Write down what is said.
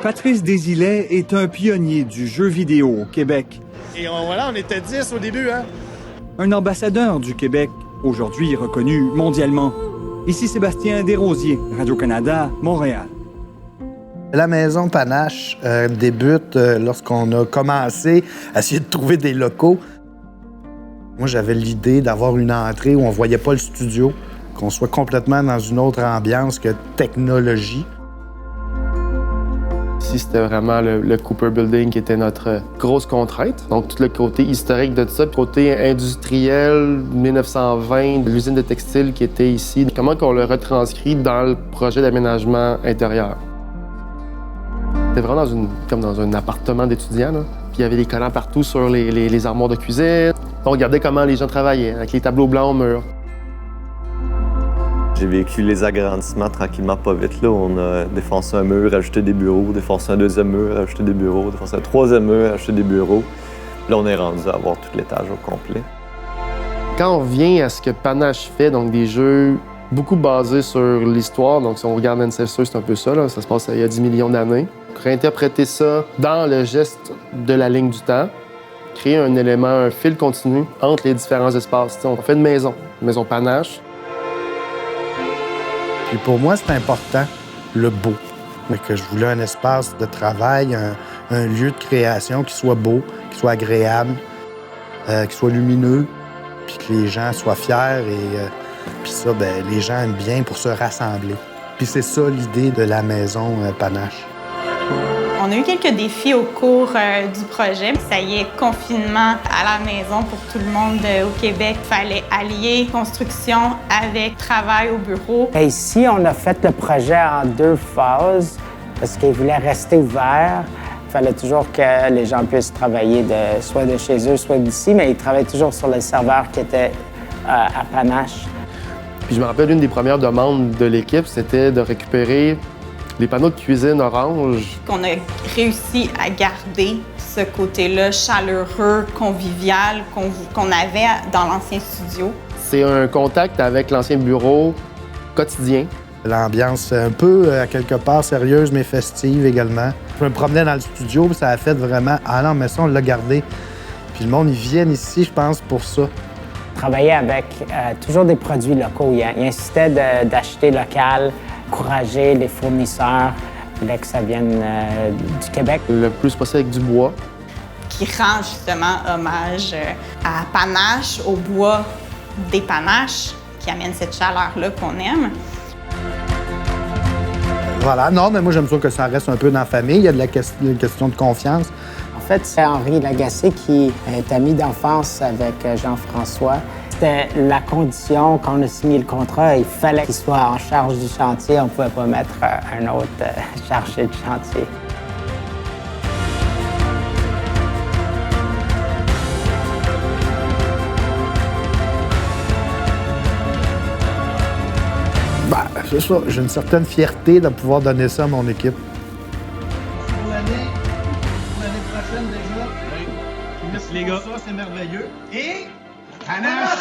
Patrice Desilets est un pionnier du jeu vidéo au Québec. Et on était 10 au début, hein? Un ambassadeur du Québec, aujourd'hui reconnu mondialement. Ici Sébastien Desrosiers, Radio-Canada, Montréal. La maison Panache débute lorsqu'on a commencé à essayer de trouver des locaux. Moi, j'avais l'idée d'avoir une entrée où on ne voyait pas le studio, qu'on soit complètement dans une autre ambiance que technologie. Ici, c'était vraiment le Cooper Building qui était notre grosse contrainte. Donc, tout le côté historique de tout ça, le côté industriel, 1920, l'usine de textile qui était ici. Comment qu'on le retranscrit dans le projet d'aménagement intérieur? C'était vraiment comme dans un appartement d'étudiants, là. Puis il y avait des collants partout sur les armoires de cuisine. On regardait comment les gens travaillaient, avec les tableaux blancs au mur. J'ai vécu les agrandissements tranquillement, pas vite. Là. On a défoncé un mur, ajouté des bureaux, défoncé un deuxième mur, ajouté des bureaux, défoncé un troisième mur, ajouté des bureaux. Là, on est rendu à avoir tout l'étage au complet. Quand on vient à ce que Panache fait, donc des jeux beaucoup basés sur l'histoire, donc si on regarde Ancestors, c'est un peu ça, là. Ça se passe il y a 10 millions d'années. Réinterpréter ça dans le geste de la ligne du temps, créer un élément, un fil continu entre les différents espaces. T'sais, on fait une maison Panache. Puis pour moi, c'est important, le beau. Que je voulais un espace de travail, un lieu de création qui soit beau, qui soit agréable, qui soit lumineux, puis que les gens soient fiers et puis ça, ben, les gens aiment bien pour se rassembler. Puis c'est ça l'idée de la maison Panache. On a eu quelques défis au cours du projet. Ça y est, confinement à la maison pour tout le monde au Québec. Il fallait allier construction avec travail au bureau. Et ici, on a fait le projet en 2 phases parce qu'il voulait rester ouvert. Il fallait toujours que les gens puissent travailler soit de chez eux, soit d'ici, mais ils travaillaient toujours sur le serveur qui était à Panache. Puis je me rappelle, une des premières demandes de l'équipe, c'était de récupérer les panneaux de cuisine orange. On a réussi à garder ce côté-là chaleureux, convivial qu'on avait dans l'ancien studio. C'est un contact avec l'ancien bureau quotidien. L'ambiance un peu, à quelque part, sérieuse, mais festive également. Je me promenais dans le studio, puis ça a fait vraiment « Ah non, mais ça, on l'a gardé. » Puis le monde, ils viennent ici, je pense, pour ça. Travailler avec toujours des produits locaux. Il insistait d'acheter local, encourager les fournisseurs, voulait que ça vienne du Québec. Le plus possible avec du bois. Qui rend justement hommage à Panache, au bois des Panaches, qui amène cette chaleur-là qu'on aime. Voilà, non, mais moi, j'aime ça que ça reste un peu dans la famille. Il y a une question de confiance. En fait, c'est Henri Lagacé qui est ami d'enfance avec Jean-François. C'était la condition, quand on a signé le contrat, il fallait qu'il soit en charge du chantier. On ne pouvait pas mettre un autre chargé de chantier. Ben, c'est ça. J'ai une certaine fierté de pouvoir donner ça à mon équipe. Pour l'année prochaine déjà. Oui. Merci les gars. Ça, c'est merveilleux. Et Panache!